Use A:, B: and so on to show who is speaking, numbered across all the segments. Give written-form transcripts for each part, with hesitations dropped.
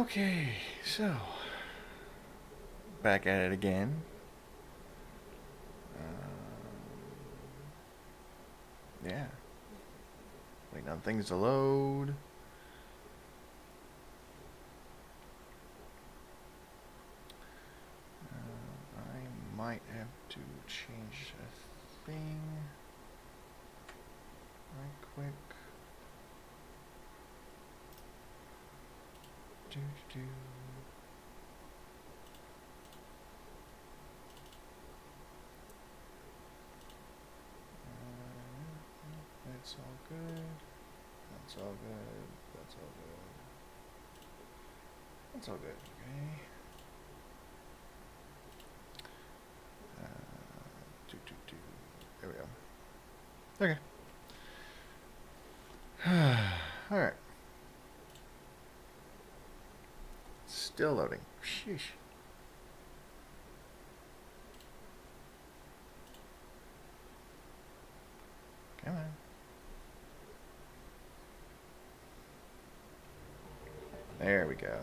A: Okay, so back at it again. Yeah, waiting on things to load. I might have to change a thing right quick. Do do. That's all good. That's all good. That's all good. That's all good. Okay. Do do do. There we go. Okay. All right. Still loading. Sheesh. Come on. There we go.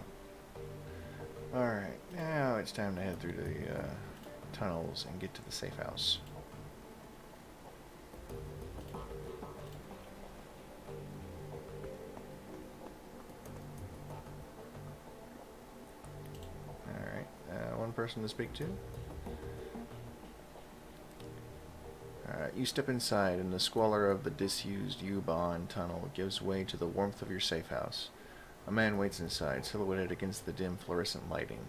A: Alright, now it's time to head through the tunnels and get to the safe house. Alright, one person to speak to. Alright, you step inside and the squalor of the disused U-Bahn tunnel gives way to the warmth of your safe house. A man waits inside, silhouetted against the dim fluorescent lighting.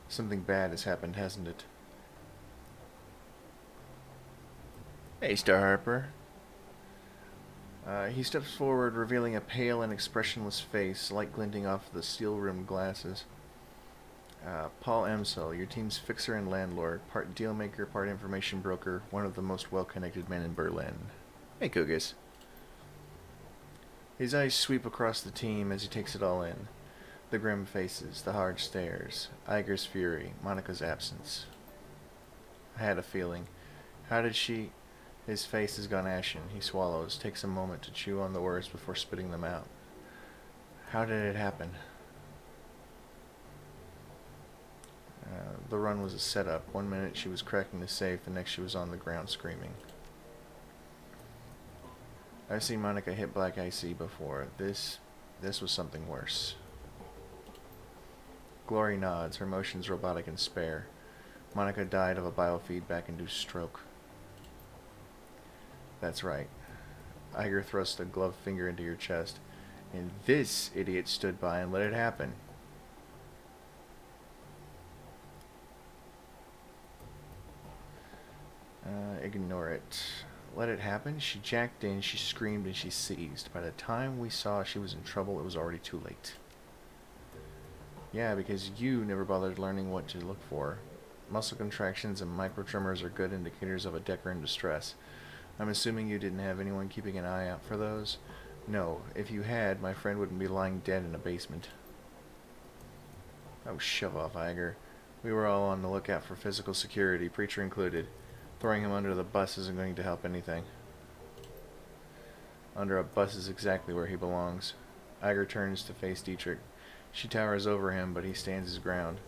A: Something bad has happened, hasn't it? Hey, Star Harper. He steps forward, revealing a pale and expressionless face, light glinting off the steel-rimmed glasses. Paul Amsel, your team's fixer and landlord, part dealmaker, part information broker, one of the most well-connected men in Berlin. Hey, Kugus. His eyes sweep across the team as he takes it all in. The grim faces, the hard stares, Iger's fury, Monica's absence. I had a feeling. How did she... His face has gone ashen. He swallows, takes a moment to chew on the words before spitting them out. How did it happen? The run was a setup. 1 minute she was cracking the safe, the next she was on the ground screaming. I've seen Monica hit Black Icy before. This was something worse. Glory nods, her motions robotic and spare. Monica died of a biofeedback-induced stroke. That's right. Iger thrust a gloved finger into your chest. And this idiot stood by and let it happen. Ignore it. Let it happen? She jacked in, she screamed, and she seized. By the time we saw she was in trouble, it was already too late. Yeah, because you never bothered learning what to look for. Muscle contractions and microtremors are good indicators of a Decker in distress. I'm assuming you didn't have anyone keeping an eye out for those? No, if you had, my friend wouldn't be lying dead in a basement. Oh, shove off, Iger. We were all on the lookout for physical security, Preacher included. Throwing him under the bus isn't going to help anything. Under a bus is exactly where he belongs. Iger turns to face Dietrich. She towers over him, but he stands his ground.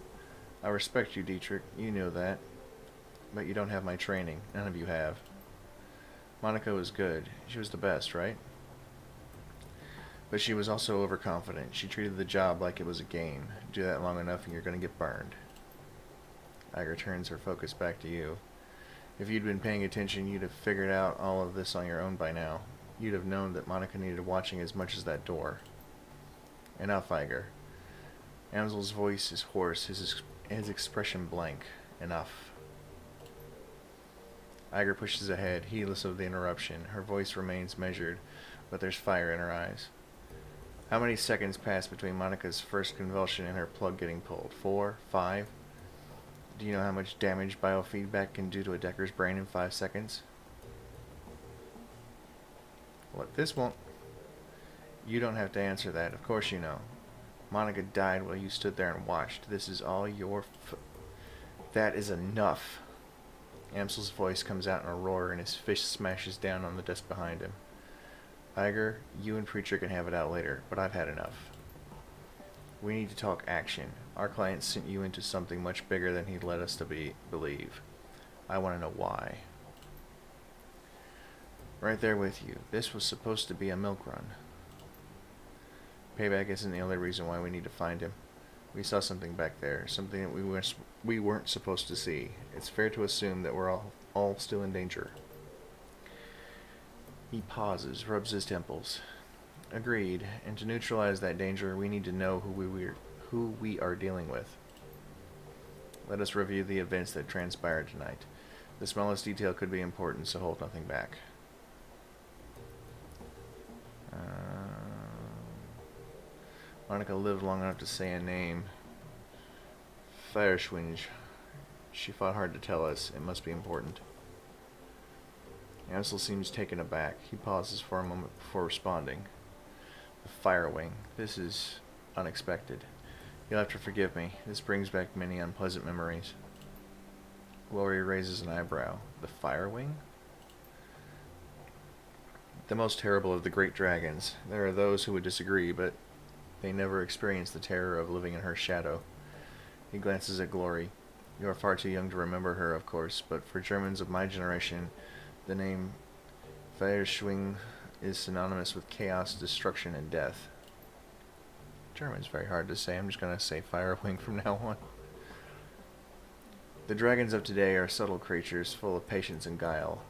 A: I respect you, Dietrich. You know that. But you don't have my training. None of you have. Monica was good. She was the best, right? But she was also overconfident. She treated the job like it was a game. Do that long enough and you're going to get burned. Iger turns her focus back to you. If you'd been paying attention, you'd have figured out all of this on your own by now. You'd have known that Monica needed watching as much as that door. Enough, Iger. Amsel's voice is hoarse, his expression blank. Enough. Iger pushes ahead, heedless of the interruption. Her voice remains measured, but there's fire in her eyes. How many seconds pass between Monica's first convulsion and her plug getting pulled? 4? 5? Do you know how much damage biofeedback can do to a Decker's brain in 5 seconds? What, this won't... You don't have to answer that. Of course you know. Monica died while you stood there and watched. This is all your That is enough. Amsel's voice comes out in a roar and his fist smashes down on the desk behind him. Iger, you and Preacher can have it out later, but I've had enough. We need to talk action. Our client sent you into something much bigger than he'd led us to believe. I want to know why. Right there with you. This was supposed to be a milk run. Payback isn't the only reason why we need to find him. We saw something back there, something that we weren't supposed to see. It's fair to assume that we're all still in danger. He pauses, rubs his temples. Agreed, and to neutralize that danger, we need to know who we are dealing with. Let us review the events that transpired tonight. The smallest detail could be important, so hold nothing back. Monica lived long enough to say a name. Feierschwinge. She fought hard to tell us. It must be important. Ansel seems taken aback. He pauses for a moment before responding. The Fire Wing. This is unexpected. You'll have to forgive me. This brings back many unpleasant memories. Glory raises an eyebrow. The Fire Wing? The most terrible of the great dragons. There are those who would disagree, but they never experienced the terror of living in her shadow. He glances at Glory. You are far too young to remember her, of course, but for Germans of my generation, the name Feierschwing is synonymous with chaos, destruction, and death. German's very hard to say. I'm just going to say Firewing from now on. The dragons of today are subtle creatures full of patience and guile.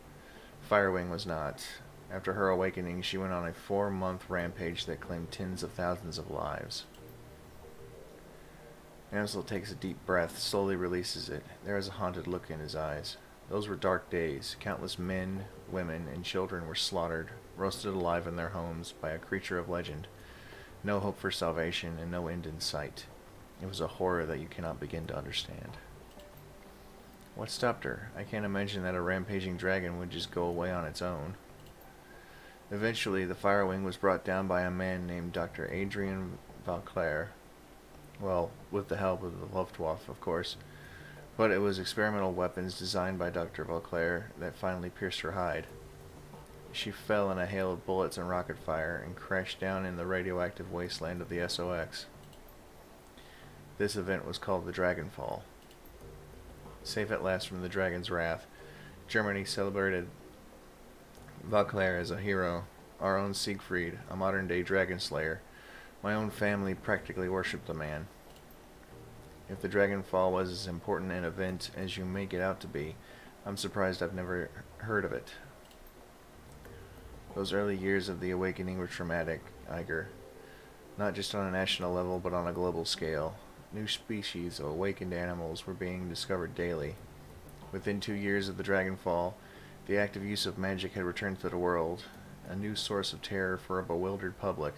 A: Firewing was not. After her awakening, she went on a 4-month rampage that claimed tens of thousands of lives. Ansel takes a deep breath, slowly releases it. There is a haunted look in his eyes. Those were dark days. Countless men, women, and children were slaughtered, roasted alive in their homes by a creature of legend. No hope for salvation and no end in sight. It was a horror that you cannot begin to understand. What stopped her? I can't imagine that a rampaging dragon would just go away on its own. Eventually, the Firewing was brought down by a man named Dr. Adrian Valclair. Well, with the help of the Luftwaffe, of course. But it was experimental weapons designed by Dr. Valclair that finally pierced her hide. She fell in a hail of bullets and rocket fire and crashed down in the radioactive wasteland of the SOX. This event was called the Dragonfall. Safe at last from the dragon's wrath, Germany celebrated Valclair as a hero, our own Siegfried, a modern-day dragon slayer. My own family practically worshipped the man. If the Dragonfall was as important an event as you make it out to be, I'm surprised I've never heard of it. Those early years of the awakening were traumatic, Iger. Not just on a national level, but on a global scale. New species of awakened animals were being discovered daily. Within 2 years of the Dragonfall, the active use of magic had returned to the world, a new source of terror for a bewildered public.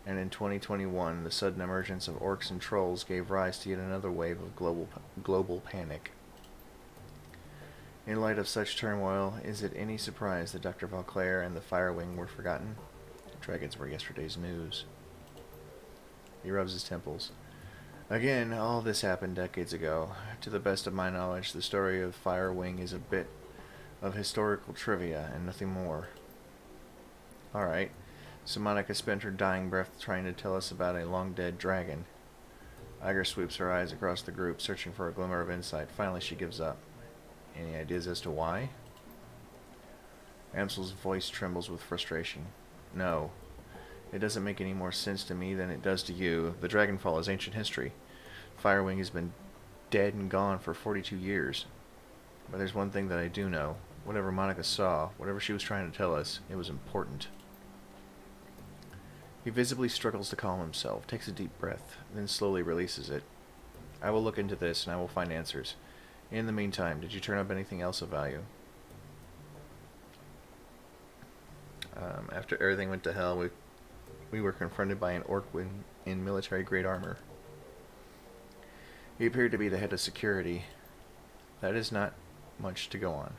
A: And in 2021, the sudden emergence of orcs and trolls gave rise to yet another wave of global panic. In light of such turmoil, is it any surprise that Dr. Valclair and the Firewing were forgotten? The dragons were yesterday's news. He rubs his temples. Again, all this happened decades ago. To the best of my knowledge, the story of Firewing is a bit of historical trivia and nothing more. Alright, so Monica spent her dying breath trying to tell us about a long-dead dragon. Iger sweeps her eyes across the group, searching for a glimmer of insight. Finally, she gives up. Any ideas as to why? Amsel's voice trembles with frustration. No. It doesn't make any more sense to me than it does to you. The Dragonfall is ancient history. Firewing has been dead and gone for 42 years. But there's one thing that I do know. Whatever Monica saw, whatever she was trying to tell us, it was important. He visibly struggles to calm himself, takes a deep breath, then slowly releases it. I will look into this and I will find answers. In the meantime, did you turn up anything else of value? After everything went to hell, we were confronted by an orc in military-grade armor. He appeared to be the head of security. That is not much to go on.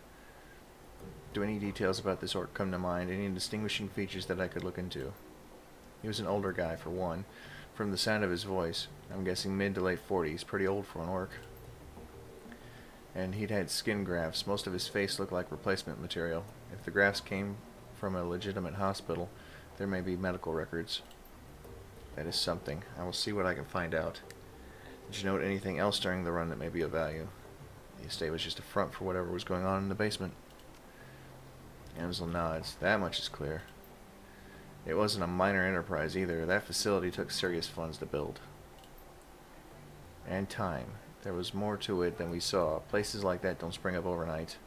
A: Do any details about this orc come to mind? Any distinguishing features that I could look into? He was an older guy, for one. From the sound of his voice, I'm guessing mid to late 40s. Pretty old for an orc. And he'd had skin grafts. Most of his face looked like replacement material. If the grafts came from a legitimate hospital, There may be medical records. That is something. I will see what I can find out. Did you note anything else during the run that may be of value? The estate was just a front for whatever was going on in the basement. Amsel nods. That much is clear. It wasn't a minor enterprise either. That facility took serious funds to build. And time. There was more to it than we saw. Places like that don't spring up overnight.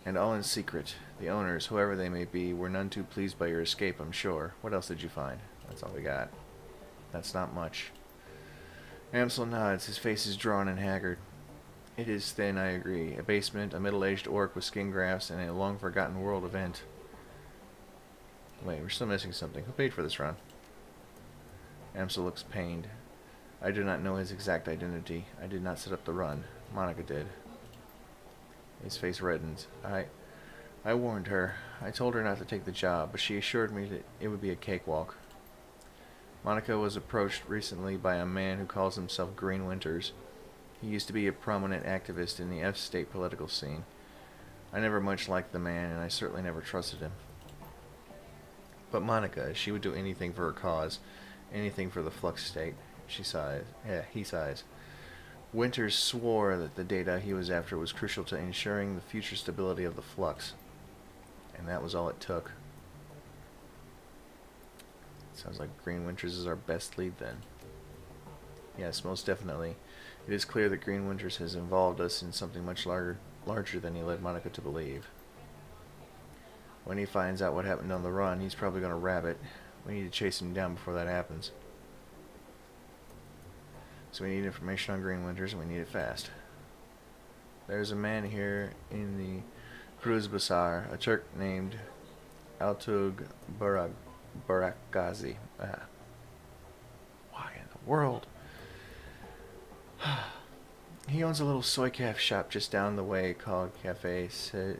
A: And all in secret. The owners, whoever they may be, were none too pleased by your escape, I'm sure. What else did you find? That's all we got. That's not much. Amsel nods. His face is drawn and haggard. It is thin, I agree. A basement, a middle-aged orc with skin grafts, and a long-forgotten world event. Wait, we're still missing something. Who paid for this run? Amsel looks pained. I do not know his exact identity. I did not set up the run. Monica did. His face reddens. I warned her. I told her not to take the job, but she assured me that it would be a cakewalk. Monica was approached recently by a man who calls himself Green Winters. He used to be a prominent activist in the F-state political scene. I never much liked the man, and I certainly never trusted him. But Monica, she would do anything for her cause, anything for the Flux state. She sighs. He sighs. Winters swore that the data he was after was crucial to ensuring the future stability of the Flux. And that was all it took. Sounds like Green Winters is our best lead then. Yes, most definitely. It is clear that Green Winters has involved us in something much larger than he led Monica to believe. When he finds out what happened on the run, he's probably going to rabbit. We need to chase him down before that happens. So we need information on Green Winters, and we need it fast. There's a man here in the Cruz Bazaar, a Turk named Altug Barakazi. Why in the world? He owns a little soy calf shop just down the way called Cafe Seziv.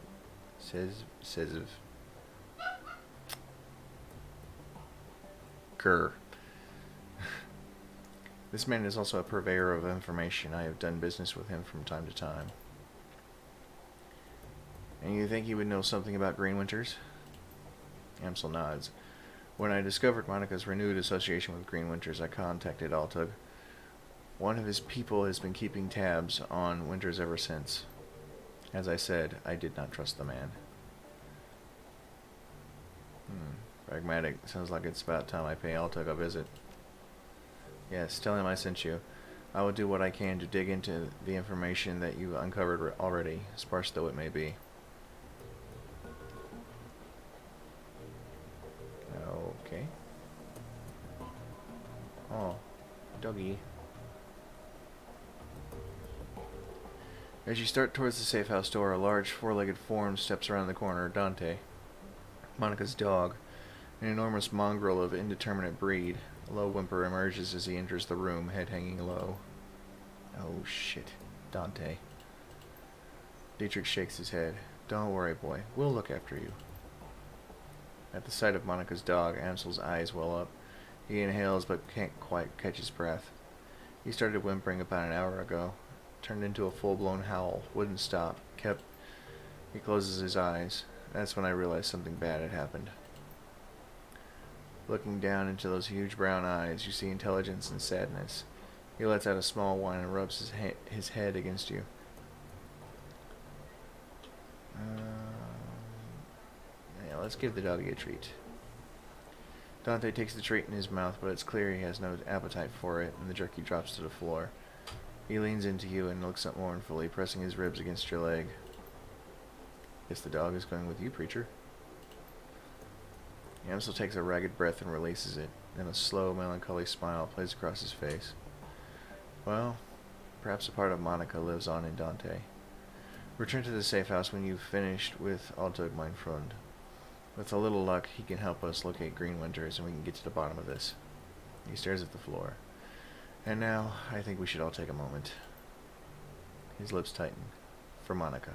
A: Grr. This man is also a purveyor of information. I have done business with him from time to time. And you think he would know something about Green Winters? Amsel nods. When I discovered Monica's renewed association with Green Winters, I contacted Altug. One of his people has been keeping tabs on Winters ever since. As I said, I did not trust the man. Pragmatic. Sounds like it's about time I pay Altug a visit. Yes, tell him I sent you. I will do what I can to dig into the information that you uncovered already, sparse though it may be. Okay. Oh, doggy. As you start towards the safe house door, a large four-legged form steps around the corner. Dante, Monica's dog, an enormous mongrel of indeterminate breed. A low whimper emerges as he enters the room, head hanging low. Oh shit, Dante. Dietrich shakes his head. Don't worry, boy. We'll look after you. At the sight of Monica's dog, Amsel's eyes well up. He inhales but can't quite catch his breath. He started whimpering about an hour ago. Turned into a full-blown howl. Wouldn't stop. He closes his eyes. That's when I realized something bad had happened. Looking down into those huge brown eyes, you see intelligence and sadness. He lets out a small whine and rubs his head against you. Yeah, let's give the doggy a treat. Dante takes the treat in his mouth, but it's clear he has no appetite for it, and the jerky drops to the floor. He leans into you and looks up mournfully, pressing his ribs against your leg. Guess the dog is going with you, preacher. Amsel takes a ragged breath and releases it. Then a slow, melancholy smile plays across his face. Well, perhaps a part of Monica lives on in Dante. Return to the safe house when you've finished with Altug, mein Freund. With a little luck, he can help us locate Green Winters, and we can get to the bottom of this. He stares at the floor. And now, I think we should all take a moment. His lips tighten. For Monica.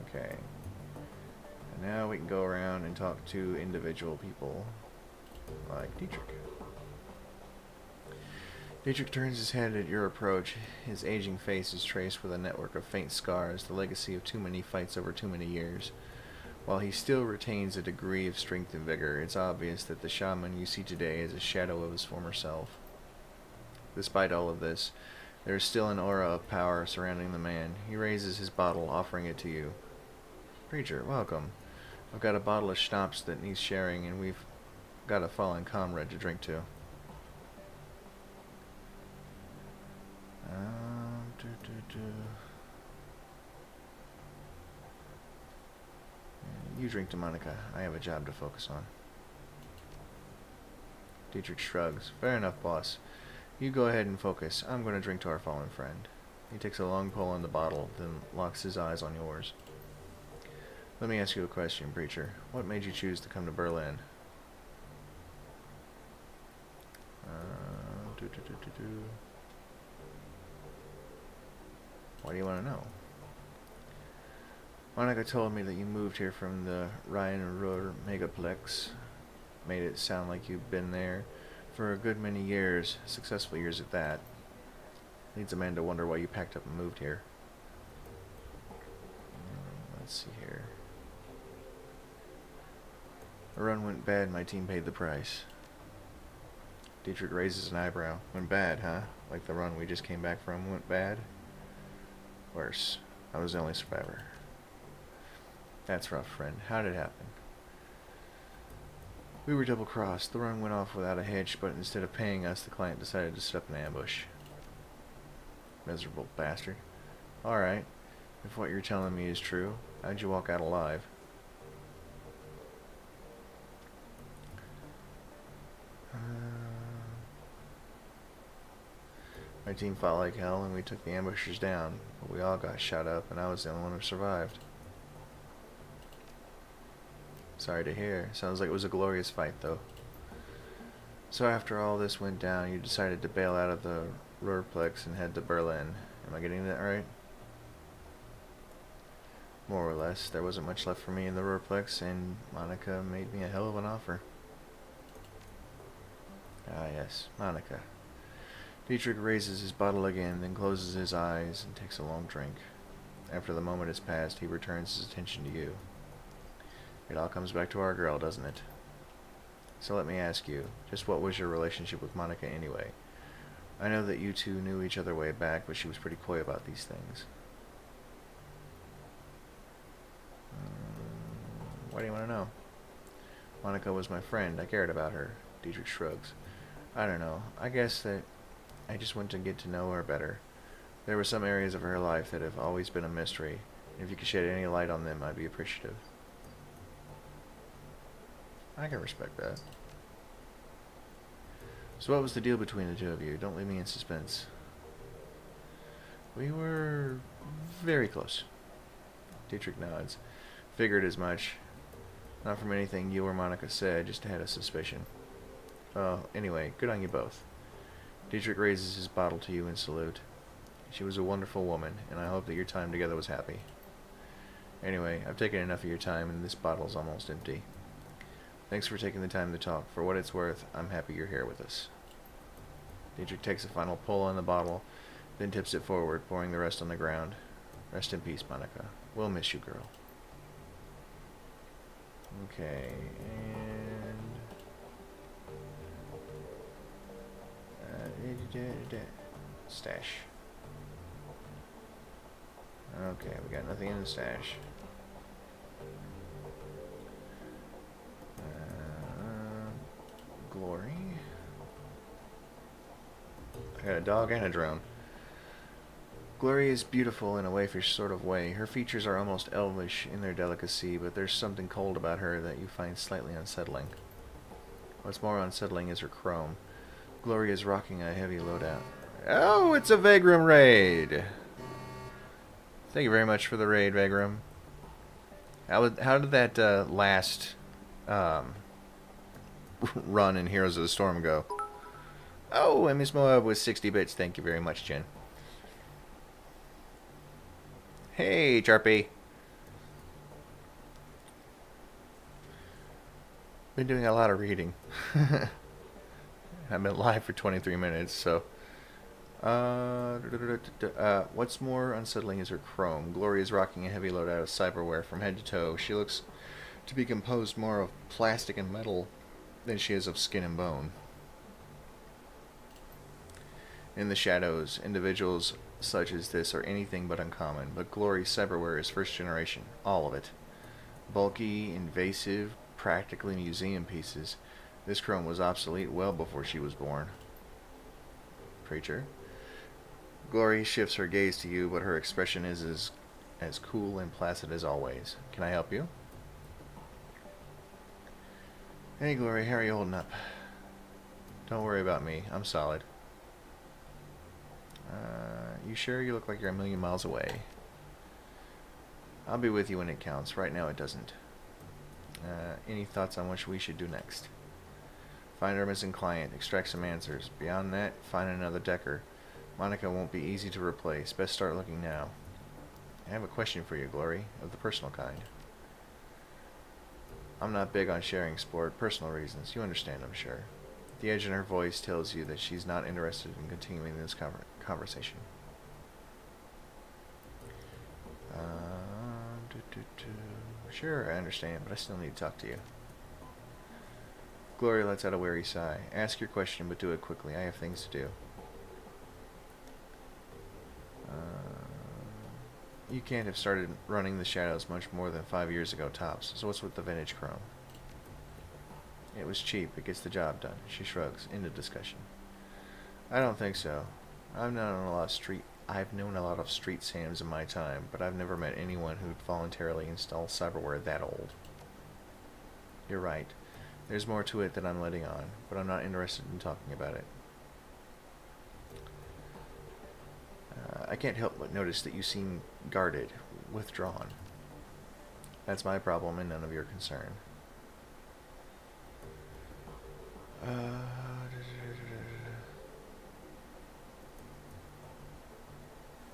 A: Okay. And now we can go around and talk to individual people, like Dietrich. Dietrich turns his head at your approach. His aging face is traced with a network of faint scars, the legacy of too many fights over too many years. While he still retains a degree of strength and vigor, it's obvious that the shaman you see today is a shadow of his former self. Despite all of this, there is still an aura of power surrounding the man. He raises his bottle, offering it to you. Preacher, welcome. I've got a bottle of schnapps that needs sharing, and we've got a fallen comrade to drink to. Do, do, do. You drink to Monica. I have a job to focus on. Dietrich shrugs. Fair enough, boss. You go ahead and focus. I'm going to drink to our fallen friend. He takes a long pull on the bottle, then locks his eyes on yours. Let me ask you a question, preacher. What made you choose to come to Berlin? Why do you want to know? Monica told me that you moved here from the Rhein-Ruhr megaplex. Made it sound like you've been there for a good many years, successful years at that. Leads a man to wonder why you packed up and moved here. Let's see here. The run went bad, my team paid the price. Dietrich raises an eyebrow. Went bad, huh? Like the run we just came back from went bad? Worse. I was the only survivor. That's rough, friend. How did it happen? We were double-crossed. The run went off without a hitch, but instead of paying us, the client decided to set up an ambush. Miserable bastard. Alright. If what you're telling me is true, how'd you walk out alive? My team fought like hell, and we took the ambushers down, but we all got shot up, and I was the only one who survived. Sorry to hear. Sounds like it was a glorious fight, though. So after all this went down, you decided to bail out of the Ruhrplex and head to Berlin. Am I getting that right? More or less. There wasn't much left for me in the Ruhrplex, and Monica made me a hell of an offer. Ah, yes, Monica. Dietrich raises his bottle again, then closes his eyes and takes a long drink. After the moment has passed, he returns his attention to you. It all comes back to our girl, doesn't it? So let me ask you, just what was your relationship with Monica anyway? I know that you two knew each other way back, but she was pretty coy about these things. Why do you want to know? Monica was my friend. I cared about her. Dietrich shrugs. I don't know. I guess that I just want to get to know her better. There were some areas of her life that have always been a mystery. If you could shed any light on them, I'd be appreciative. I can respect that. So what was the deal between the two of you? Don't leave me in suspense. We were very close. Dietrich nods. Figured as much. Not from anything you or Monica said, just had a suspicion. Well, anyway, good on you both. Dietrich raises his bottle to you in salute. She was a wonderful woman, and I hope that your time together was happy. Anyway, I've taken enough of your time, and this bottle's almost empty. Thanks for taking the time to talk. For what it's worth, I'm happy you're here with us. Dietrich takes a final pull on the bottle, then tips it forward, pouring the rest on the ground. Rest in peace, Monica. We'll miss you, girl. Okay, and... stash. Okay, we got nothing in the stash. Glory. I got a dog and a drone. Glory is beautiful in a waifish sort of way. Her features are almost elvish in their delicacy, but there's something cold about her that you find slightly unsettling. What's more unsettling is her chrome. Glory is rocking a heavy loadout. Oh, it's a Vagram raid! Thank you very much for the raid, Vagram. How did that last run in Heroes of the Storm go? Oh, and Miss Moab with 60 bits. Thank you very much, Jen. Hey, Charpy. Been doing a lot of reading. I've been live for 23 minutes, so What's more unsettling is her chrome. Glory is rocking a heavy load out of cyberware from head to toe. She looks to be composed more of plastic and metal than she is of skin and bone. In the shadows, individuals such as this are anything but uncommon, but Glory's cyberware is first generation, all of it. Bulky, invasive, practically museum pieces. This chrome was obsolete well before she was born. Preacher. Glory shifts her gaze to you, but her expression is as cool and placid as always. Can I help you? Hey, Glory, how are you holding up? Don't worry about me. I'm solid. You sure? You look like you're a million miles away. I'll be with you when it counts. Right now it doesn't. Any thoughts on what we should do next? Find our missing client. Extract some answers. Beyond that, find another Decker. Monica won't be easy to replace. Best start looking now. I have a question for you, Glory, of the personal kind. I'm not big on sharing sport, personal reasons. You understand, I'm sure. The edge in her voice tells you that she's not interested in continuing this conversation. Sure, I understand, but I still need to talk to you. Glory lets out a weary sigh. Ask your question, but do it quickly. I have things to do. You can't have started running the shadows much more than 5 years ago tops, so what's with the vintage chrome? It was cheap. It gets the job done. She shrugs. End of discussion. I don't think so. I've known a lot of street Sams in my time, but I've never met anyone who'd voluntarily install cyberware that old. You're right. There's more to it than I'm letting on, but I'm not interested in talking about it. I can't help but notice that you seem guarded, withdrawn. That's my problem and none of your concern.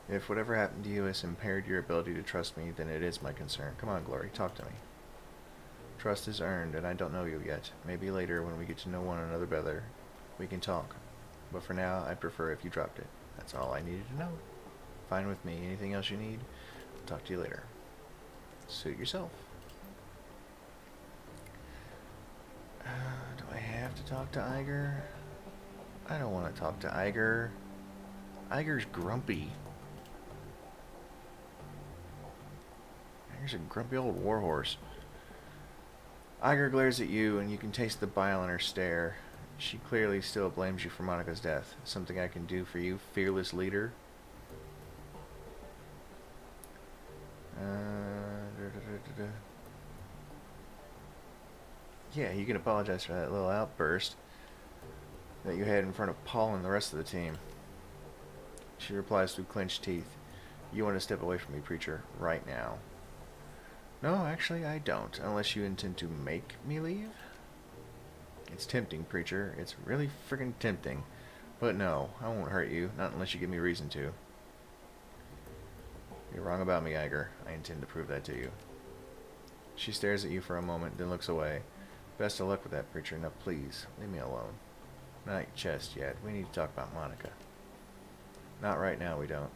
A: If whatever happened to you has impaired your ability to trust me, then it is my concern. Come on, Glory, talk to me. Trust is earned, and I don't know you yet. Maybe later, when we get to know one another better, we can talk. But for now, I'd prefer if you dropped it. That's all I needed to know. Fine with me. Anything else you need? I'll talk to you later. Suit yourself. Do I have to talk to Iger? I don't want to talk to Iger. Iger's grumpy. Iger's a grumpy old warhorse. Iger glares at you, and you can taste the bile in her stare. She clearly still blames you for Monica's death. Something I can do for you, fearless leader? Yeah, you can apologize for that little outburst that you had in front of Paul and the rest of the team. She replies through clenched teeth. You want to step away from me, Preacher, right now. No, actually, I don't, unless you intend to make me leave. It's tempting, Preacher. It's really friggin' tempting. But no, I won't hurt you, not unless you give me reason to. You're wrong about me, Iger. I intend to prove that to you. She stares at you for a moment, then looks away. Best of luck with that, Preacher. Now please, leave me alone. Not just yet. We need to talk about Monica. Not right now, we don't.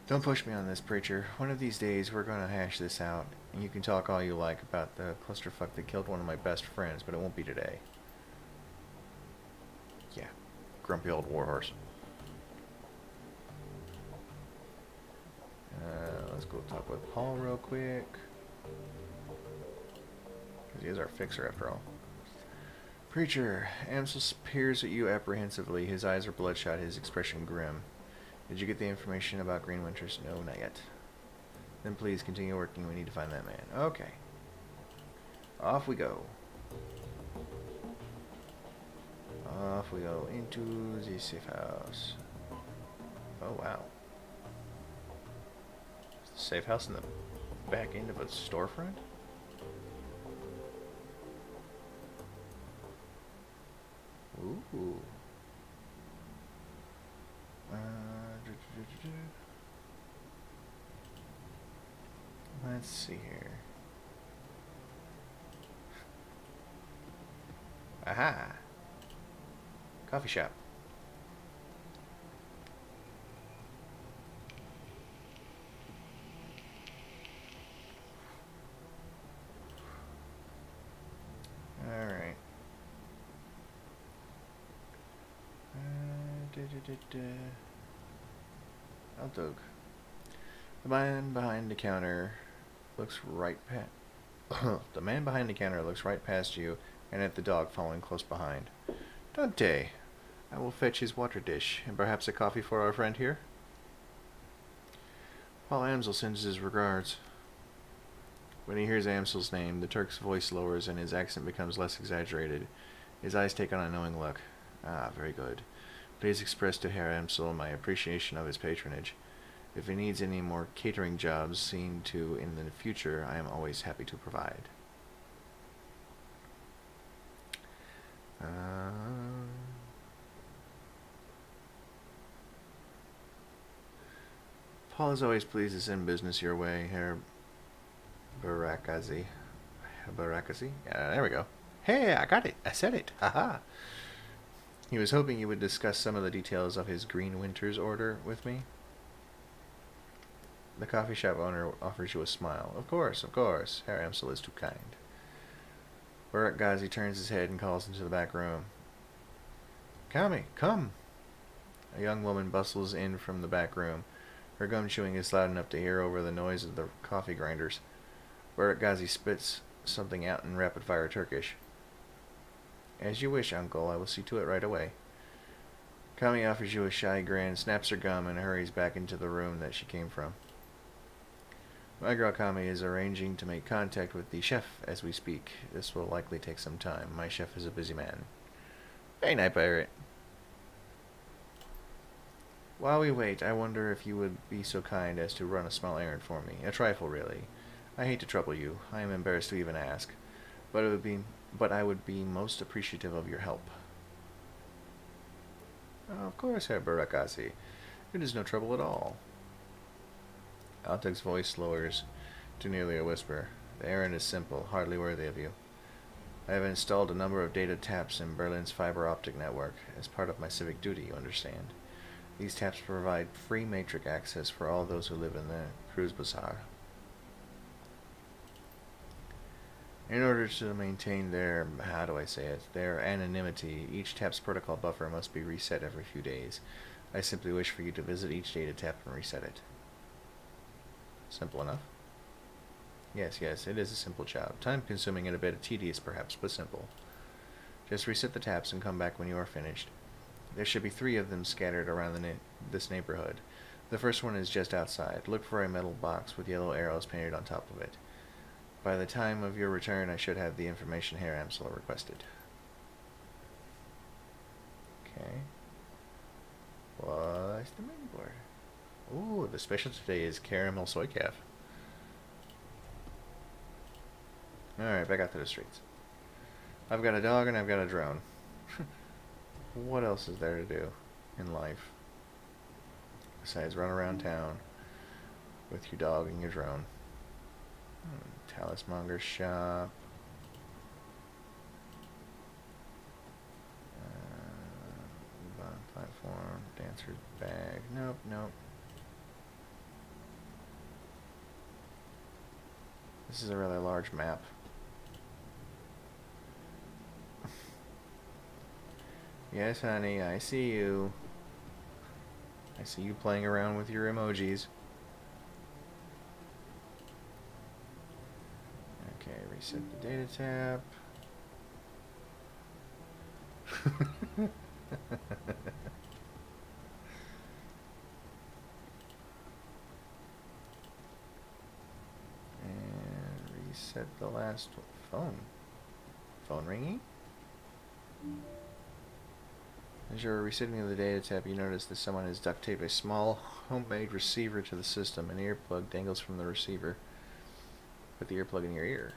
A: Don't push me on this, Preacher. One of these days, we're going to hash this out, and you can talk all you like about the clusterfuck that killed one of my best friends, but it won't be today. Yeah, grumpy old warhorse. Let's go talk with Paul real quick. Because he is our fixer, after all. Preacher, Amsel peers at you apprehensively. His eyes are bloodshot, his expression grim. Did you get the information about Green Winters? No, not yet. Then please continue working. We need to find that man. Okay. Off we go. Off we go into the safe house. Oh, wow. Is the safe house in the back end of a storefront? Ooh. Let's see here. Aha! Coffee shop. Dog. The man behind the counter looks right past. The man behind the counter looks right past you and at the dog following close behind. Dante, I will fetch his water dish and perhaps a coffee for our friend here. Paul Amsel sends his regards. When he hears Amsel's name, the Turk's voice lowers and his accent becomes less exaggerated. His eyes take on a knowing look. Ah, very good. Please express to Herr Amsel my appreciation of his patronage. If he needs any more catering jobs seen to in the future, I am always happy to provide. Paul is always pleased to send business your way, Herr Barakazi. Barakazi? Yeah, there we go. Hey, I got it. I said it. Haha. He was hoping you would discuss some of the details of his Green Winters order with me. The coffee shop owner offers you a smile. Of course, Herr Amsel is too kind. Barakazi turns his head and calls into the back room. Kami, come! A young woman bustles in from the back room. Her gum chewing is loud enough to hear over the noise of the coffee grinders. Barakazi spits something out in rapid-fire Turkish. As you wish, uncle. I will see to it right away. Kami offers you a shy grin, snaps her gum, and hurries back into the room that she came from. My girl Kami is arranging to make contact with the chef as we speak. This will likely take some time. My chef is a busy man. Hey, Night Pirate. While we wait, I wonder if you would be so kind as to run a small errand for me. A trifle, really. I hate to trouble you. I am embarrassed to even ask. But I would be most appreciative of your help. Oh, of course, Herr Barakazi. It is no trouble at all. Altek's voice lowers to nearly a whisper. The errand is simple, hardly worthy of you. I have installed a number of data taps in Berlin's fiber optic network, as part of my civic duty, you understand. These taps provide free matrix access for all those who live in the Cruz Bazaar. In order to maintain their, their anonymity, each tap's protocol buffer must be reset every few days. I simply wish for you to visit each data tap and reset it. Simple enough? Yes, it is a simple job. Time-consuming and a bit tedious, perhaps, but simple. Just reset the taps and come back when you are finished. There should be 3 of them scattered around this neighborhood. The first one is just outside. Look for a metal box with yellow arrows painted on top of it. By the time of your return, I should have the information Herr Amsel requested. Okay. What's the menu board? Ooh, the special today is caramel soy calf. Alright, back out to the streets. I've got a dog and I've got a drone. What else is there to do in life besides run around town with your dog and your drone? Talismonger's shop. Platform. Dancer's bag. Nope. This is a really large map. Yes, honey, I see you. I see you playing around with your emojis. Okay, reset the data tab. And reset the last phone. Phone ringing? As you're resetting the data tab, you notice that someone has duct taped a small homemade receiver to the system. An earplug dangles from the receiver. Put the earplug in your ear.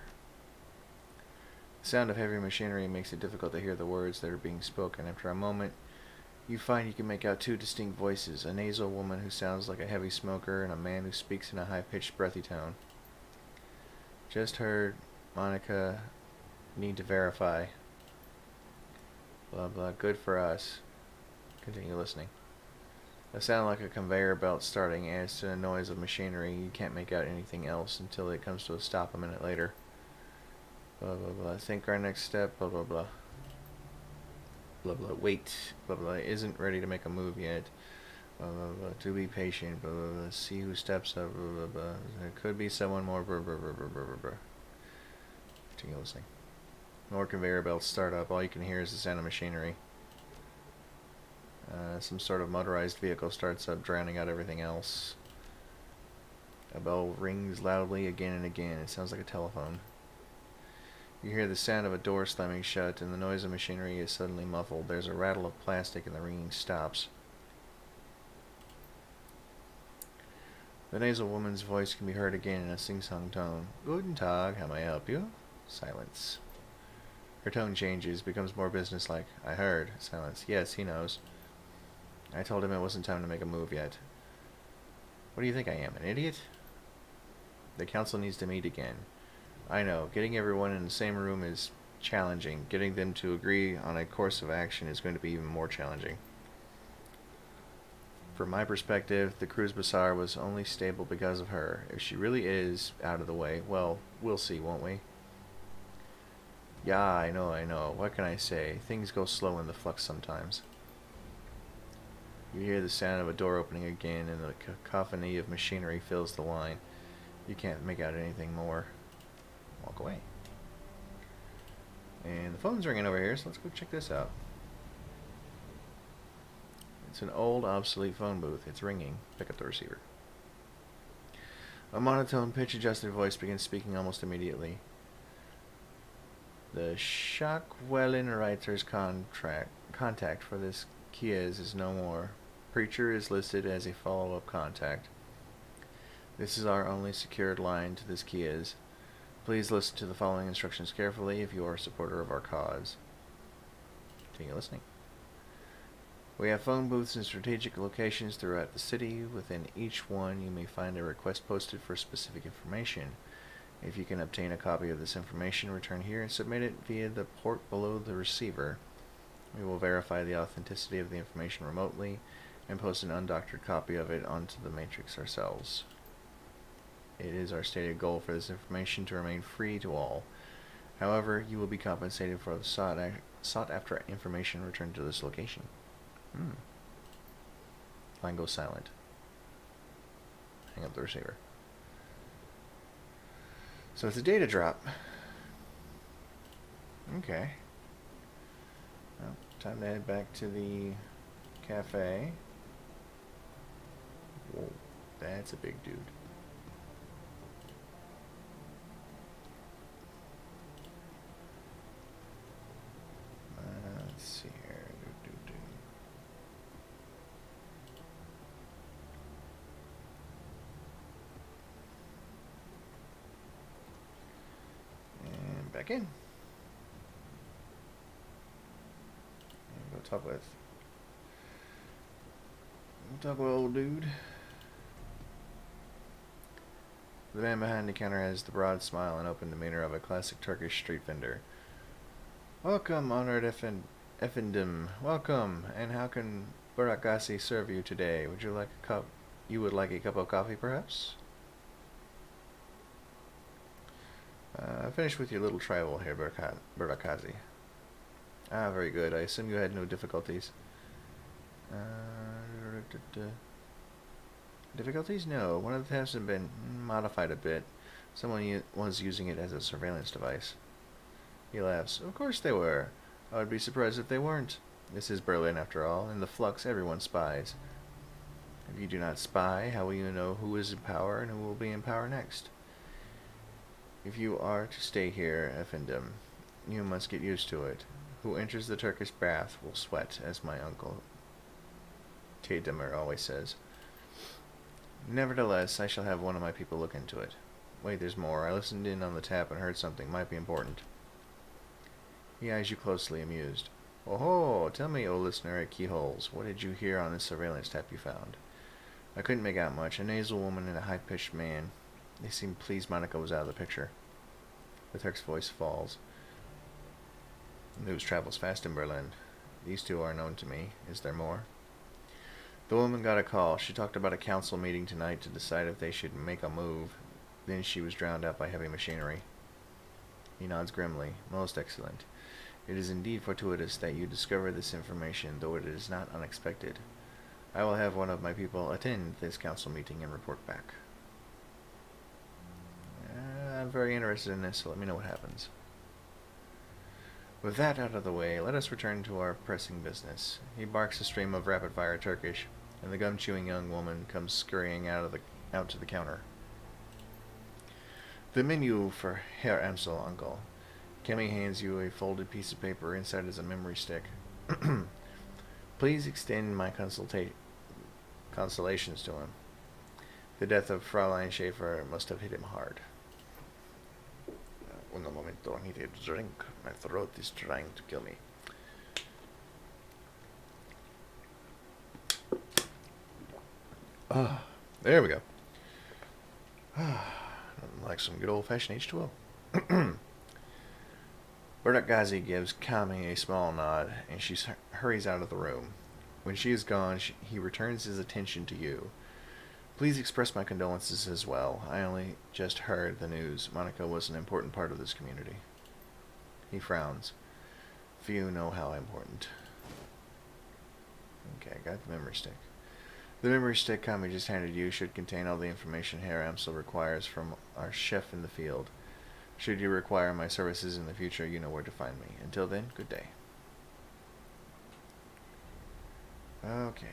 A: The sound of heavy machinery makes it difficult to hear the words that are being spoken. After a moment, you find you can make out 2 distinct voices, a nasal woman who sounds like a heavy smoker and a man who speaks in a high-pitched, breathy tone. Just heard, Monica, need to verify. Blah blah, good for us. Continue listening. It sounds like a conveyor belt starting, and as to the noise of machinery, you can't make out anything else until it comes to a stop a minute later. Blah blah blah. Think our next step, blah blah blah. Blah blah. Wait. Blah blah. Isn't ready to make a move yet. Blah blah blah. To be patient. Blah blah blah. See who steps up. Blah blah blah. There could be someone more. Blah blah blah blah blah blah. Continue listening. More conveyor belts start up. All you can hear is the sound of machinery. Some sort of motorized vehicle starts up, drowning out everything else. A bell rings loudly again and again. It sounds like a telephone. You hear the sound of a door slamming shut, and the noise of machinery is suddenly muffled. There's a rattle of plastic, and the ringing stops. The nasal woman's voice can be heard again in a sing-song tone. Guten Tag, how may I help you? Silence. Her tone changes, becomes more businesslike. I heard. Silence. Yes, he knows. I told him it wasn't time to make a move yet. What do you think I am, an idiot? The council needs to meet again. I know. Getting everyone in the same room is challenging. Getting them to agree on a course of action is going to be even more challenging. From my perspective, the Cruz Bazaar was only stable because of her. If she really is out of the way, well, we'll see, won't we? Yeah, I know. What can I say? Things go slow in the flux sometimes. You hear the sound of a door opening again, and the cacophony of machinery fills the line. You can't make out anything more. Walk away. And the phone's ringing over here, so let's go check this out. It's an old, obsolete phone booth. It's ringing. Pick up the receiver. A monotone, pitch-adjusted voice begins speaking almost immediately. The Shockwellen-Reiter's contact for this Kies is no more. Preacher is listed as a follow-up contact. This is our only secured line to this Kies. Please listen to the following instructions carefully if you are a supporter of our cause. Continue listening. We have phone booths in strategic locations throughout the city. Within each one, you may find a request posted for specific information. If you can obtain a copy of this information, return here and submit it via the port below the receiver. We will verify the authenticity of the information remotely and post an undoctored copy of it onto the matrix ourselves. It is our stated goal for this information to remain free to all. However, you will be compensated for the sought after information returned to this location. Line goes silent. Hang up the receiver. So it's a data drop. Okay. Well, time to head back to the cafe. Whoa, that's a big dude. Let's see here. And back in. And go talk with old dude. The man behind the counter has the broad smile and open demeanor of a classic Turkish street vendor. Welcome, honored Efendim. Welcome. And how can Barakasi serve you today? Would you like a cup? You would like a cup of coffee, perhaps? Finished with your little travel here, Barakasi. Ah, very good. I assume you had no difficulties. Difficulties? No. One of the tests have been modified a bit. Someone was using it as a surveillance device. He laughs. Of course they were. I would be surprised if they weren't. This is Berlin, after all. In the flux, everyone spies. If you do not spy, how will you know who is in power and who will be in power next? If you are to stay here, Efendim, you must get used to it. Who enters the Turkish bath will sweat, as my uncle Tademir always says. Nevertheless, I shall have one of my people look into it. Wait, there's more. I listened in on the tap and heard something. Might be important. He eyes you closely, amused. Oh, tell me, O listener at Keyholes, what did you hear on this surveillance tap you found? I couldn't make out much. A nasal woman and a high-pitched man. They seemed pleased Monica was out of the picture. The Turk's voice falls. News travels fast in Berlin. These two are known to me. Is there more? The woman got a call. She talked about a council meeting tonight to decide if they should make a move. Then she was drowned out by heavy machinery. He nods grimly. Most excellent. It is indeed fortuitous that you discover this information, though it is not unexpected. I will have one of my people attend this council meeting and report back. I'm very interested in this, so let me know what happens. With that out of the way, let us return to our pressing business. He barks a stream of rapid-fire Turkish, and the gum-chewing young woman comes scurrying out to the counter. The menu for Herr Amsel, uncle. Kemi hands you a folded piece of paper. Inside is a memory stick. Please extend my consolations to him. The death of Fräulein Schaefer must have hit him hard. Un momento, I need a drink. My throat is trying to kill me. There we go. Like some good old-fashioned H2O. Burdett Ghazi gives Kami a small nod, and she hurries out of the room. When she is gone, he returns his attention to you. Please express my condolences as well. I only just heard the news. Monica was an important part of this community. He frowns. Few know how important. Okay, I got the memory stick. The memory stick Kami just handed you should contain all the information Herr Amsel requires from our chef in the field. Should you require my services in the future, you know where to find me. Until then, good day. Okay,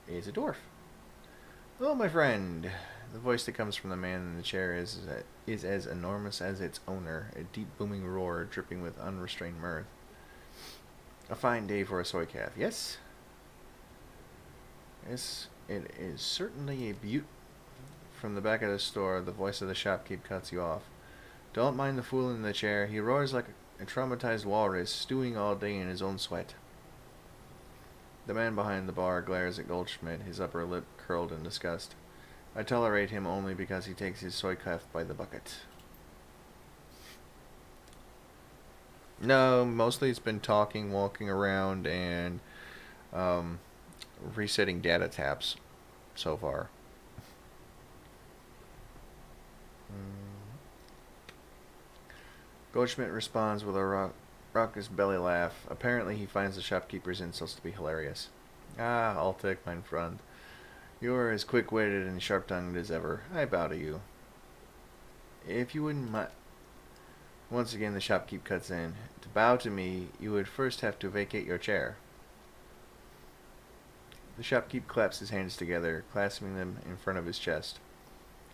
A: it's a dwarf. Hello, my friend. The voice that comes from the man in the chair is as enormous as its owner, a deep booming roar dripping with unrestrained mirth. A fine day for a soy calf, yes? Yes, it is certainly a beaut. From the back of the store, the voice of the shopkeep cuts you off. Don't mind the fool in the chair. He roars like a traumatized walrus, stewing all day in his own sweat. The man behind the bar glares at Goldschmidt, his upper lip curled in disgust. I tolerate him only because he takes his soy calf by the bucket. No, mostly it's been talking, walking around, and resetting data taps so far. Goldschmidt responds with a raucous belly laugh. Apparently he finds the shopkeeper's insults to be hilarious. Ah, Altek, mein friend. You are as quick-witted and sharp-tongued as ever. I bow to you. If you wouldn't mind... Once again the shopkeep cuts in. To bow to me, you would first have to vacate your chair. The shopkeep claps his hands together, clasping them in front of his chest.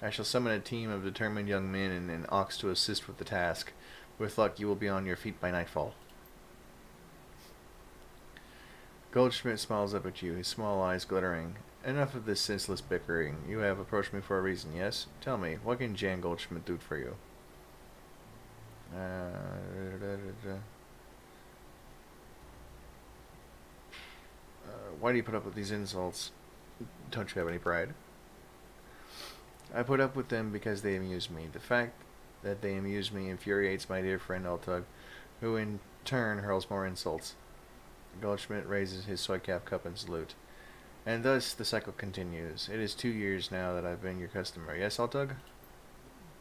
A: I shall summon a team of determined young men and an ox to assist with the task. With luck, you will be on your feet by nightfall. Goldschmidt smiles up at you, his small eyes glittering. Enough of this senseless bickering. You have approached me for a reason, yes? Tell me, what can Jan Goldschmidt do for you? Why do you put up with these insults? Don't you have any pride? I put up with them because they amuse me. The fact that they amuse me infuriates my dear friend Altug, who in turn hurls more insults. Goldschmidt raises his soy calf cup in salute. And thus the cycle continues. It is 2 years now that I've been your customer. Yes, Altug?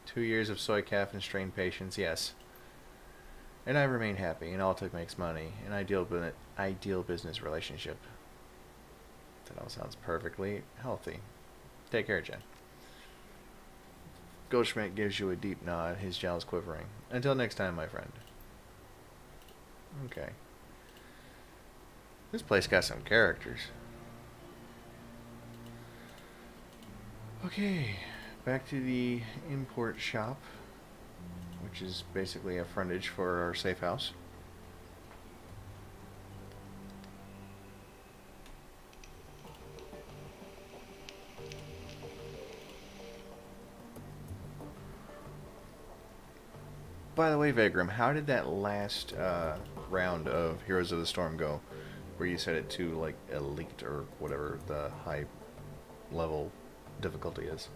A: 2 years of soy calf and strained patience, yes. And I remain happy, and Altug makes money. An ideal business relationship. That all sounds perfectly healthy. Take care, Jen. Goldschmidt gives you a deep nod, his jowls quivering. Until next time, my friend. Okay. This place got some characters. Okay, back to the import shop, which is basically a frontage for our safe house. By the way, Vagram, how did that last round of Heroes of the Storm go? Where you set it to, like, Elite or whatever the high level difficulty is.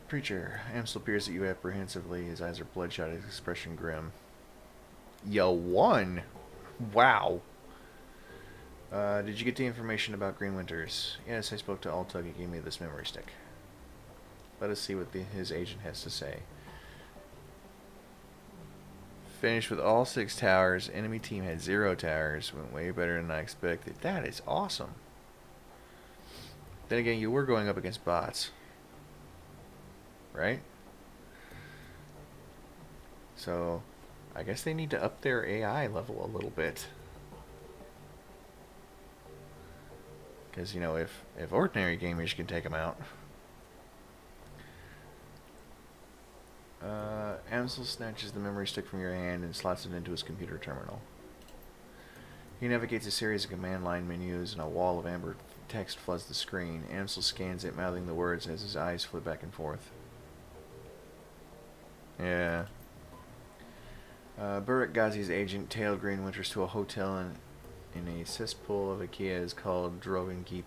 A: Preacher, Amstel peers at you apprehensively. His eyes are bloodshot, his expression grim. You won? Wow. Did you get the information about Green Winters? Yes, I spoke to Altug. He gave me this memory stick. Let us see what his agent has to say. Finished with all 6 towers. Enemy team had 0 towers. Went way better than I expected. That is awesome. Then again, you were going up against bots. Right? So, I guess they need to up their AI level a little bit. Because, you know, if ordinary gamers can take them out. Amsel snatches the memory stick from your hand and slots it into his computer terminal. He navigates a series of command line menus and a wall of amber text floods the screen. Amsel scans it, mouthing the words as his eyes flip back and forth. Yeah. Burrick Ghazi's agent tailed Green Winters to a hotel in a cesspool of Ikeas called Drogengeep.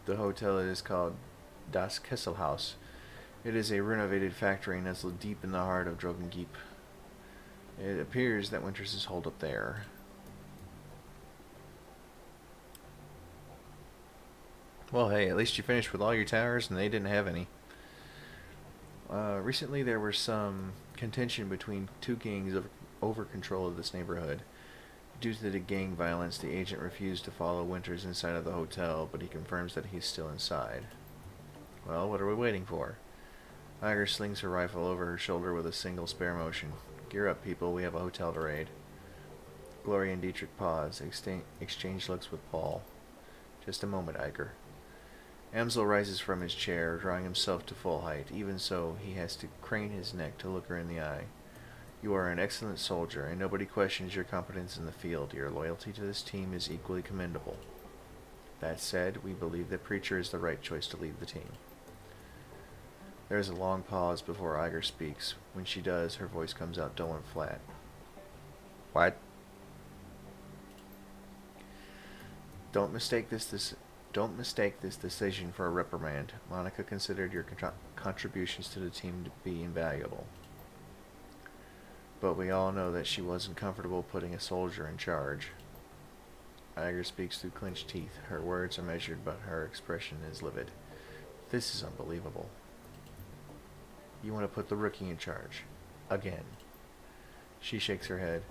A: The hotel is called Das Kesselhaus. It is a renovated factory nestled deep in the heart of Drogengeep. It appears that Winters is holed up there. Well, hey, at least you finished with all your towers and they didn't have any. Recently there was some contention between 2 gangs over control of this neighborhood. Due to the gang violence, the agent refused to follow Winters inside of the hotel, but he confirms that he's still inside. Well, what are we waiting for? Iger slings her rifle over her shoulder with a single spare motion. Gear up, people. We have a hotel to raid. Gloria and Dietrich pause, exchange looks with Paul. Just a moment, Iger. Amsel rises from his chair, drawing himself to full height. Even so, he has to crane his neck to look her in the eye. You are an excellent soldier, and nobody questions your competence in the field. Your loyalty to this team is equally commendable. That said, we believe that Preacher is the right choice to lead the team. There is a long pause before Iger speaks. When she does, her voice comes out dull and flat. What? Don't mistake this decision for a reprimand. Monica considered your contributions to the team to be invaluable. But we all know that she wasn't comfortable putting a soldier in charge. Iger speaks through clenched teeth. Her words are measured, but her expression is livid. This is unbelievable. You want to put the rookie in charge. Again. She shakes her head.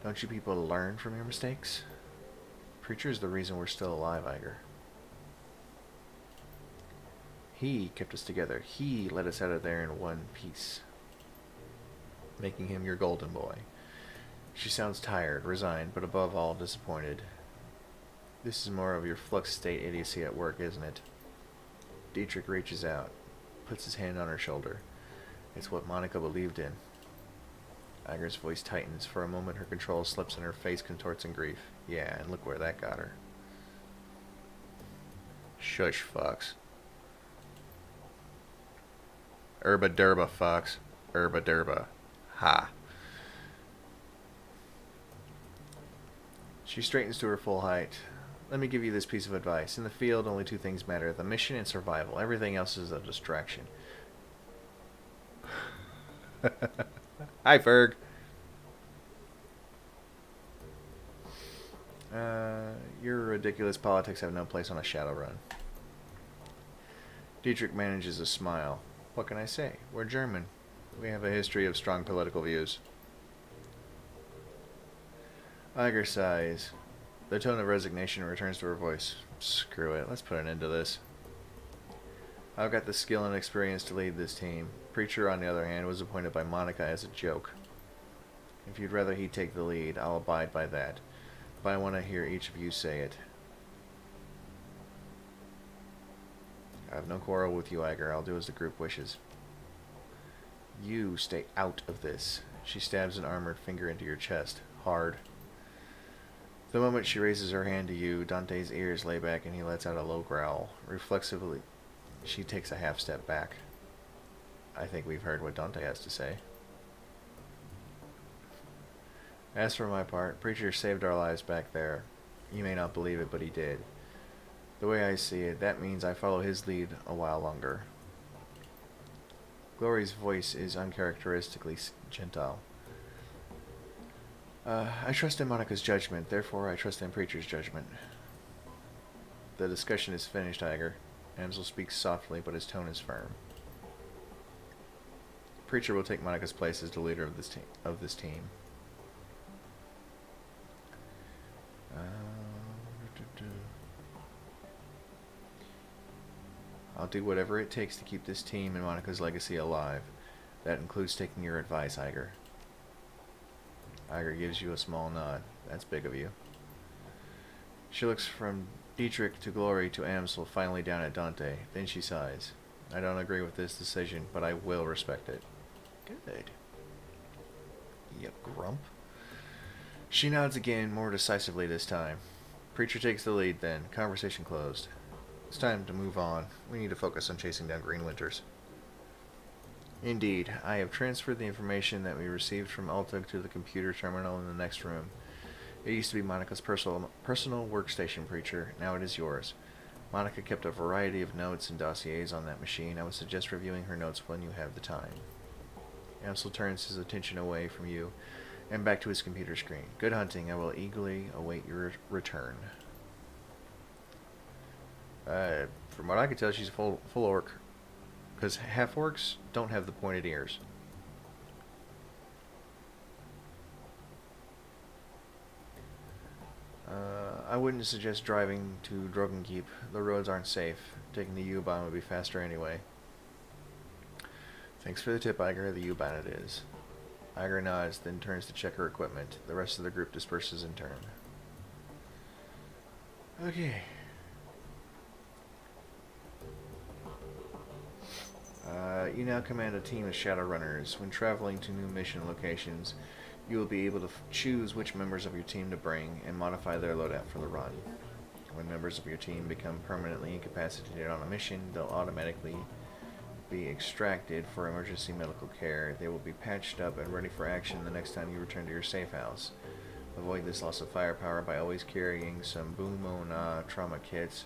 A: Don't you people learn from your mistakes? Preacher's the reason we're still alive, Iger. He kept us together. He led us out of there in one piece, making him your golden boy. She sounds tired, resigned, but above all disappointed. This is more of your flux state idiocy at work, isn't it? Dietrich reaches out, puts his hand on her shoulder. It's what Monica believed in. Iger's voice tightens. For a moment her control slips and her face contorts in grief. Yeah, and look where that got her. Shush, Fox. Erba derba, Fox. Erba derba. Ha. She straightens to her full height. Let me give you this piece of advice. In the field, only 2 things matter. The mission and survival. Everything else is a distraction. Hi, Ferg. Your ridiculous politics have no place on a Shadowrun. Dietrich manages a smile. What can I say? We're German. We have a history of strong political views. Iger sighs. The tone of resignation returns to her voice. Screw it. Let's put an end to this. I've got the skill and experience to lead this team. Preacher, on the other hand, was appointed by Monica as a joke. If you'd rather he take the lead, I'll abide by that. But I want to hear each of you say it. I have no quarrel with you, Iger. I'll do as the group wishes. You stay out of this. She stabs an armored finger into your chest. Hard. The moment she raises her hand to you, Dante's ears lay back and he lets out a low growl. Reflexively, she takes a half step back. I think we've heard what Dante has to say. As for my part, Preacher saved our lives back there. You may not believe it, but he did. The way I see it, that means I follow his lead a while longer. Glory's voice is uncharacteristically gentile. I trust in Monica's judgment, therefore I trust in Preacher's judgment. The discussion is finished, Iger. Amsel speaks softly, but his tone is firm. Preacher will take Monica's place as the leader of this team. I'll do whatever it takes to keep this team and Monica's legacy alive. That includes taking your advice, Iger. Iger gives you a small nod. That's big of you. She looks from Dietrich to Glory to Amsel, finally down at Dante. Then she sighs. I don't agree with this decision, but I will respect it. Good. You grump. She nods again, more decisively this time. Preacher takes the lead then. Conversation closed. It's time to move on. We need to focus on chasing down Green Winters. Indeed, I have transferred the information that we received from Alta to the computer terminal in the next room. It used to be Monica's personal workstation, Preacher. Now it is yours. Monica kept a variety of notes and dossiers on that machine. I would suggest reviewing her notes when you have the time. Amsel turns his attention away from you and back to his computer screen. Good hunting. I will eagerly await your return. From what I can tell, she's a full orc. Because half-orcs don't have the pointed ears. I wouldn't suggest driving to Drogenkeep. The roads aren't safe. Taking the U-Bahn would be faster anyway. Thanks for the tip, Iger. The U-Bahn it is. Iger nods, then turns to check her equipment. The rest of the group disperses in turn. Okay. You now command a team of Shadowrunners. When traveling to new mission locations, you will be able to choose which members of your team to bring and modify their loadout for the run. When members of your team become permanently incapacitated on a mission, they'll automatically be extracted for emergency medical care. They will be patched up and ready for action the next time you return to your safe house. Avoid this loss of firepower by always carrying some Boom-O-Na trauma kits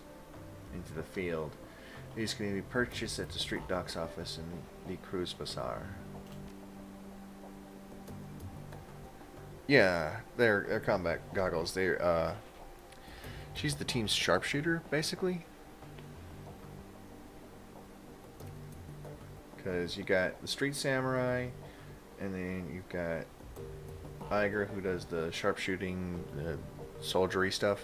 A: into the field. These can be purchased at the Street Docks office in the Cruise Bazaar. Yeah, they're combat goggles. She's the team's sharpshooter, basically. Because you got the Street Samurai, and then you've got Iger, who does the sharpshooting, the soldiery stuff.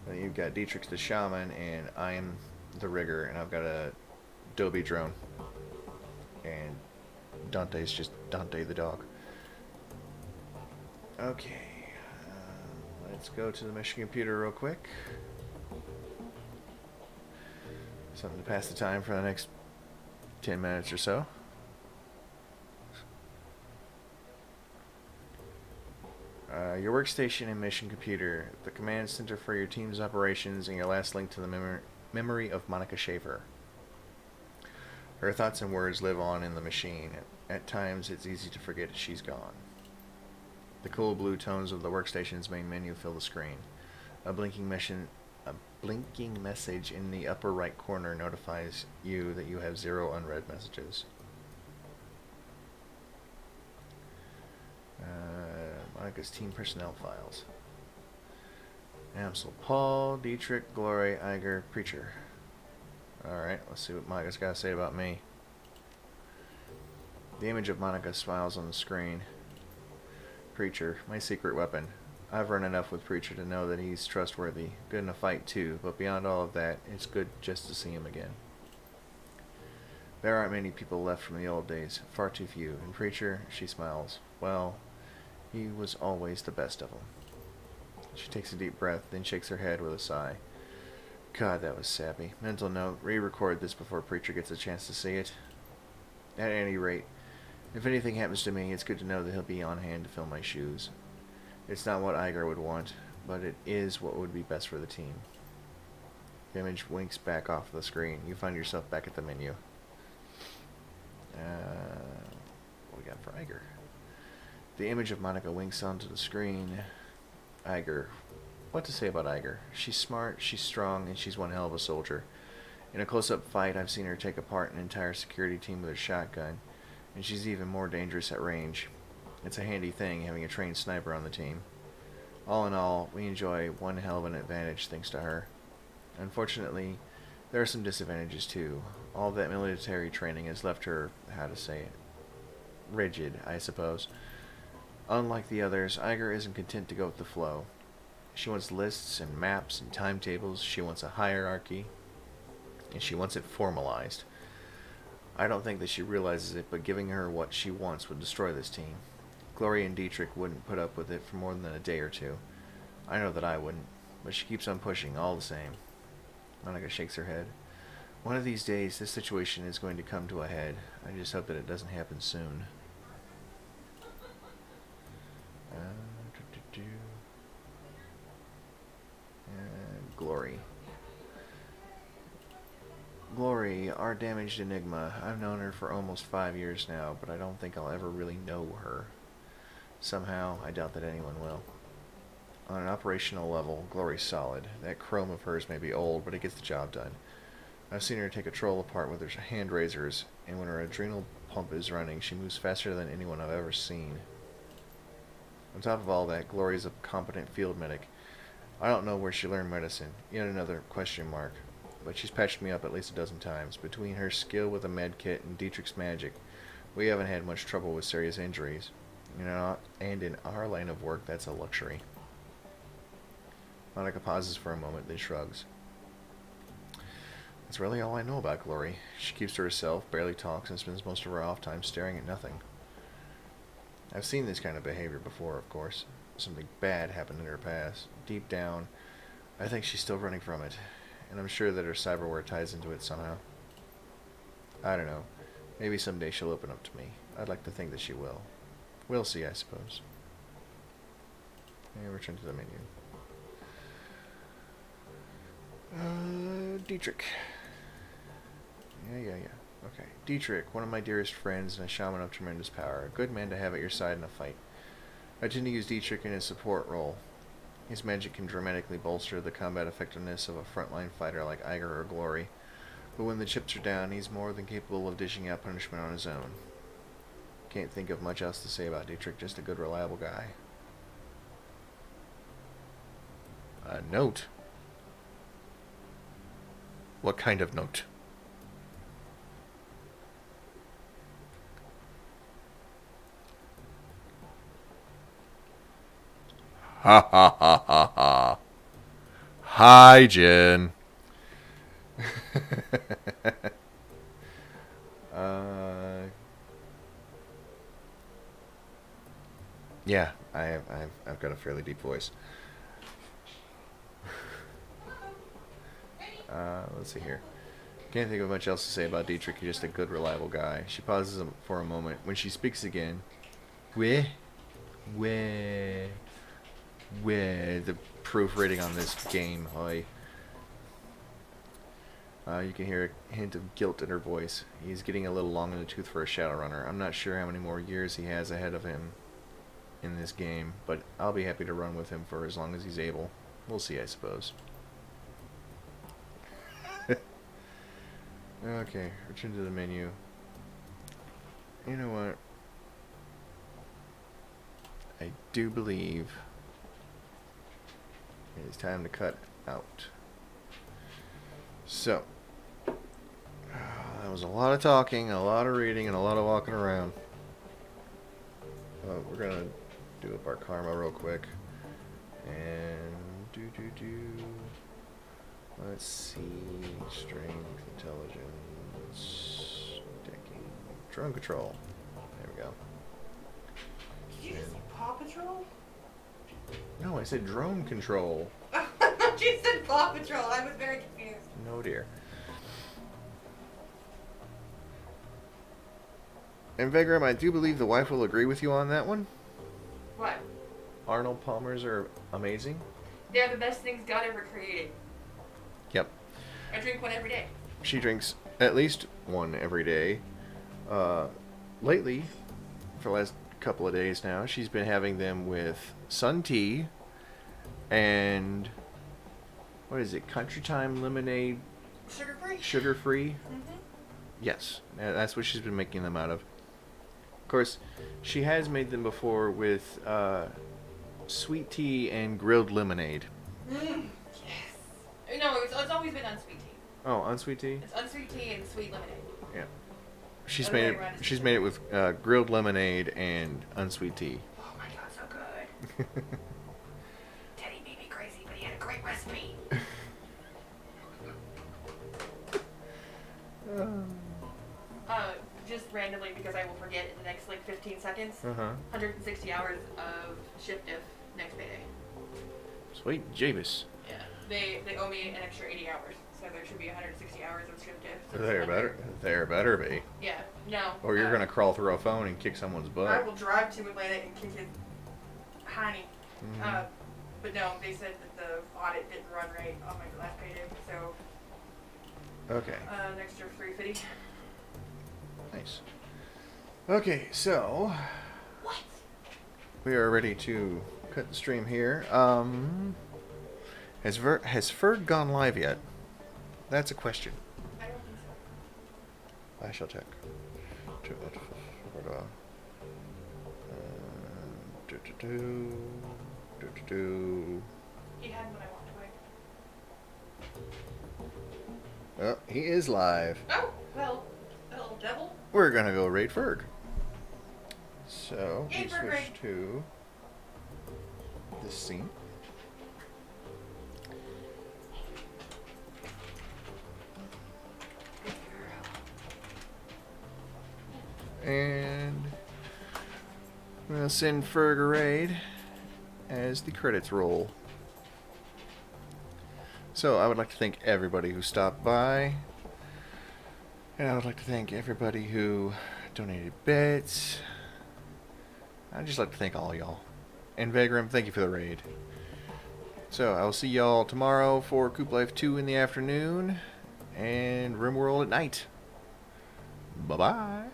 A: And then you've got Dietrich the shaman, and I am the rigger, and I've got a Dobie drone. And Dante's just Dante the dog. Okay, let's go to the mission computer real quick. Something to pass the time for the next 10 minutes or so. Your workstation and mission computer, the command center for your team's operations, and your last link to the memory of Monica Schaefer. Her thoughts and words live on in the machine. At times, it's easy to forget she's gone. The cool blue tones of the workstation's main menu fill the screen. A blinking message in the upper right corner notifies you that you have 0 unread messages. Monica's team personnel files. Amsel, Paul, Dietrich, Glory, Iger, Preacher. Alright, let's see what Monica's got to say about me. The image of Monica smiles on the screen. Preacher, my secret weapon. I've run enough with Preacher to know that he's trustworthy, good in a fight too, but beyond all of that, it's good just to see him again. There aren't many people left from the old days, far too few, and Preacher, she smiles, well, he was always the best of them. She takes a deep breath, then shakes her head with a sigh. God, that was sappy. Mental note, re-record this before Preacher gets a chance to see it. At any rate, if anything happens to me, it's good to know that he'll be on hand to fill my shoes. It's not what Iger would want, but it is what would be best for the team. The image winks back off the screen. You find yourself back at the menu. What we got for Iger? The image of Monica winks onto the screen. Iger. What to say about Iger? She's smart, she's strong, and she's one hell of a soldier. In a close-up fight, I've seen her take apart an entire security team with a shotgun, and she's even more dangerous at range. It's a handy thing having a trained sniper on the team. All in all, we enjoy one hell of an advantage thanks to her. Unfortunately, there are some disadvantages too. All that military training has left her, how to say it, rigid, I suppose. Unlike the others, Iger isn't content to go with the flow. She wants lists and maps and timetables, she wants a hierarchy, and she wants it formalized. I don't think that she realizes it, but giving her what she wants would destroy this team. Gloria and Dietrich wouldn't put up with it for more than a day or two. I know that I wouldn't, but she keeps on pushing all the same. Monica shakes her head. One of these days, this situation is going to come to a head. I just hope that it doesn't happen soon. Glory. Glory, our damaged enigma. I've known her for almost 5 years now, but I don't think I'll ever really know her. Somehow, I doubt that anyone will. On an operational level, Glory's solid. That chrome of hers may be old, but it gets the job done. I've seen her take a troll apart with her hand razors, and when her adrenal pump is running, she moves faster than anyone I've ever seen. On top of all that, Glory's a competent field medic. I don't know where she learned medicine. Yet another question mark. But she's patched me up at least a dozen times. Between her skill with a med kit and Dietrich's magic, we haven't had much trouble with serious injuries. And in our line of work, that's a luxury. Monica pauses for a moment, then shrugs. That's really all I know about Glory. She keeps to herself, barely talks, and spends most of her off time staring at nothing. I've seen this kind of behavior before, of course. Something bad happened in her past. Deep down, I think she's still running from it. And I'm sure that her cyberware ties into it somehow. I don't know. Maybe someday she'll open up to me. I'd like to think that she will. We'll see, I suppose. And return to the menu. Dietrich. Yeah. Okay. Dietrich, one of my dearest friends and a shaman of tremendous power. A good man to have at your side in a fight. I tend to use Dietrich in his support role. His magic can dramatically bolster the combat effectiveness of a frontline fighter like Iger or Glory. But when the chips are down, he's more than capable of dishing out punishment on his own. Can't think of much else to say about Dietrich, just a good, reliable guy. A note? What kind of note? Ha ha ha ha ha. Hi, Jen. Yeah, I've got a fairly deep voice. Let's see here. Can't think of much else to say about Dietrich. He's just a good, reliable guy. She pauses for a moment. When she speaks again, where the proofreading on this game, hoy. You can hear a hint of guilt in her voice. He's getting a little long in the tooth for a Shadowrunner. I'm not sure how many more years he has ahead of him in this game, but I'll be happy to run with him for as long as he's able. We'll see, I suppose. Okay, return to the menu. You know what? I do believe it is time to cut out. So, that was a lot of talking, a lot of reading, and a lot of walking around. We're gonna do up our karma real quick. And let's see, strength, intelligence, decking, drone control. There we go.
B: Did you just say Paw Patrol?
A: No, I said drone control.
B: You said Paw Patrol. I was very confused.
A: No, dear. And Vegram, I do believe the wife will agree with you on that one.
B: What?
A: Arnold Palmers are amazing.
B: They're the best things God ever created.
A: Yep.
B: I drink one every day.
A: She drinks at least one every day. Lately, for the last couple of days now, she's been having them with sun tea and what is it? Country Time lemonade.
B: Sugar free.
A: Sugar free.
B: Mm-hmm.
A: Yes, that's what she's been making them out of. course, she has made them before with sweet tea and grilled lemonade.
B: Yes. No, it's always been unsweet tea.
A: Oh, unsweet tea?
B: It's unsweet tea and sweet lemonade.
A: Yeah. She's
B: Other
A: made
B: way
A: it.
B: around is
A: She's
B: sweet.
A: made it with grilled lemonade and unsweet tea.
B: Oh my god, so good. Teddy made me crazy, but he had a great recipe. Just randomly, because I will forget in the next like 15 seconds. 160 hours of shift diff next payday.
A: Sweet Javis.
B: Yeah. They owe me an extra 80 hours, so there should be 160 hours of shift diff. So
A: There better be.
B: Yeah. No.
A: Or you're gonna crawl through a phone and kick someone's butt.
B: I will drive to Atlanta and kick his honey.
A: Mhm.
B: But no, they said that the audit didn't run right on my last payday, so
A: Okay.
B: an extra 350.
A: Nice. Okay, so
B: What?
A: we are ready to cut the stream here. Has Ferg gone live yet? That's a question.
B: I don't think so.
A: I shall check.
B: He had when I walked away.
A: Oh, he is live.
B: Oh, well, little devil.
A: We're gonna go raid Ferg. So
B: Yay,
A: we
B: Ferg
A: switch
B: raid.
A: to this scene. And we'll send Ferg a raid as the credits roll. So I would like to thank everybody who stopped by. And I would like to thank everybody who donated bits. I'd just like to thank all y'all. And Vagram, thank you for the raid. So I will see y'all tomorrow for Coop Life 2 in the afternoon and RimWorld at night. Bye-bye.